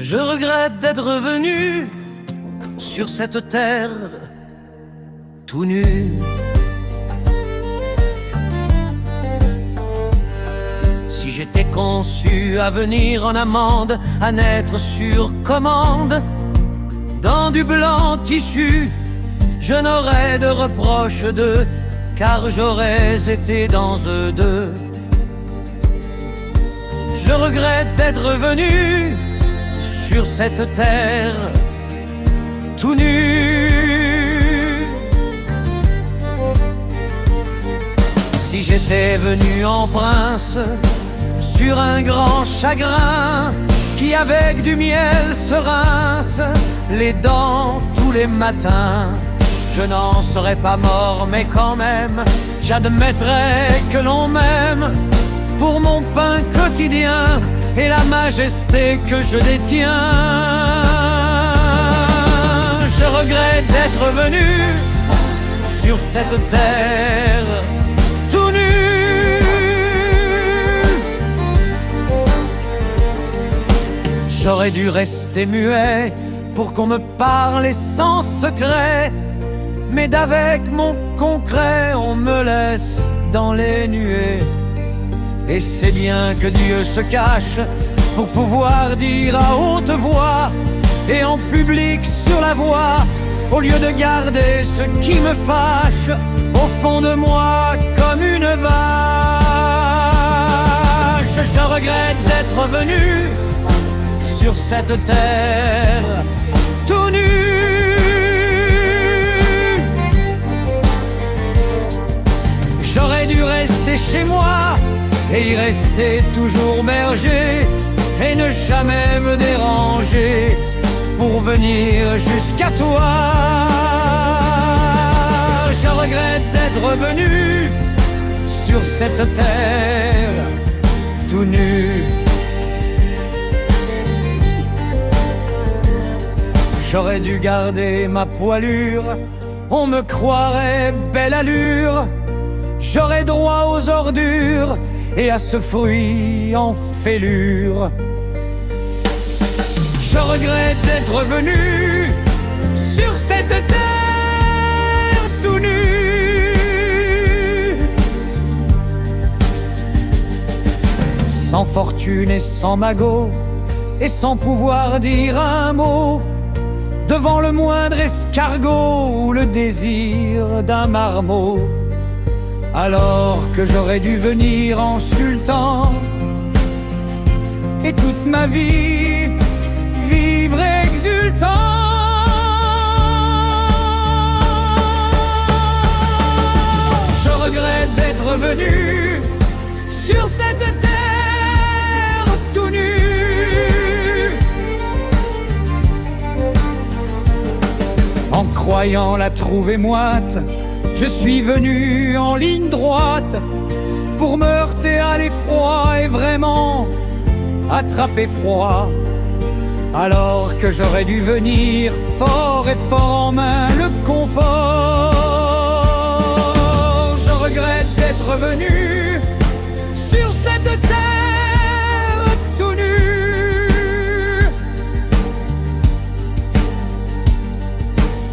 Je regrette d'être venu sur cette terre tout nu. Si j'étais conçu à venir en amande, à naître sur commande, dans du blanc tissu, je n'aurais de reproche d'eux, car j'aurais été dans eux deux. Je regrette d'être venu sur cette terre tout nu. Si j'étais venu en prince sur un grand chagrin qui avec du miel se rince les dents tous les matins, je n'en serais pas mort, mais quand même j'admettrais que l'on m'aime pour mon pain quotidien et la majesté que je détiens. Je regrette d'être venu sur cette terre tout nu. J'aurais dû rester muet pour qu'on me parle et sans secret, mais d'avec mon concret on me laisse dans les nuées. Et c'est bien que Dieu se cache pour pouvoir dire à haute voix et en public sur la voie, au lieu de garder ce qui me fâche au fond de moi comme une vache. Je regrette d'être venu sur cette terre tout nu. J'aurais dû rester chez moi et y rester toujours berger et ne jamais me déranger pour venir jusqu'à toi. Je regrette d'être venu sur cette terre tout nu. J'aurais dû garder ma poilure, on me croirait belle allure. J'aurais droit aux ordures et à ce fruit en fêlure. Je regrette d'être venu sur cette terre tout nu. Sans fortune et sans magot, et sans pouvoir dire un mot, devant le moindre escargot ou le désir d'un marmot. Alors que j'aurais dû venir en sultan et toute ma vie vivre exultant. Je regrette d'être venu sur cette terre tout nu. En croyant la trouver moite, je suis venu en ligne droite pour me heurter à l'effroi et vraiment attraper froid. Alors que j'aurais dû venir fort et fort en main le confort. Je regrette d'être venu sur cette terre tout nu.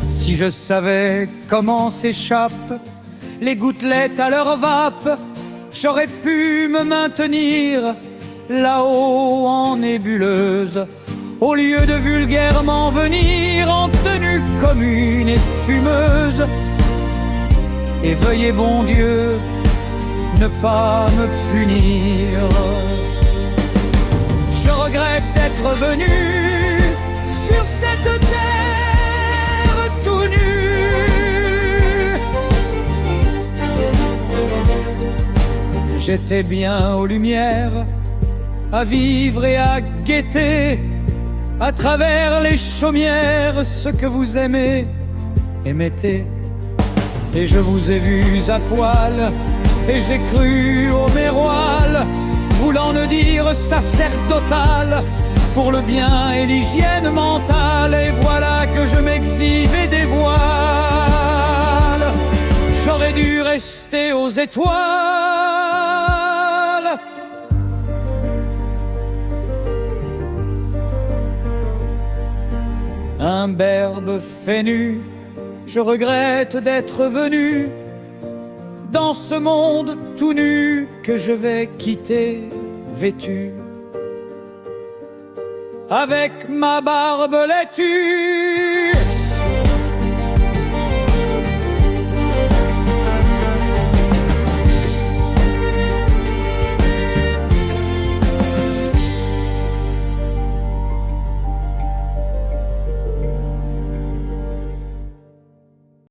Si je savais comment s'échappent les gouttelettes à leur vape, j'aurais pu me maintenir là-haut en nébuleuse, au lieu de vulgairement venir en tenue commune et fumeuse. Et veuillez bon Dieu ne pas me punir. Je regrette d'être venu sur cette terre tout nu. J'étais bien aux lumières, à vivre et à guetter à travers les chaumières ce que vous aimez et mettez. Et je vous ai vus à poil et j'ai cru au méroil, voulant ne dire sacerdotal pour le bien et l'hygiène mentale. Et voilà que je m'exhibe et dévoile. J'aurais dû rester aux étoiles. imberbe fait nu, je regrette d'être venu dans ce monde tout nu que je vais quitter vêtu. Avec ma barbe laitue,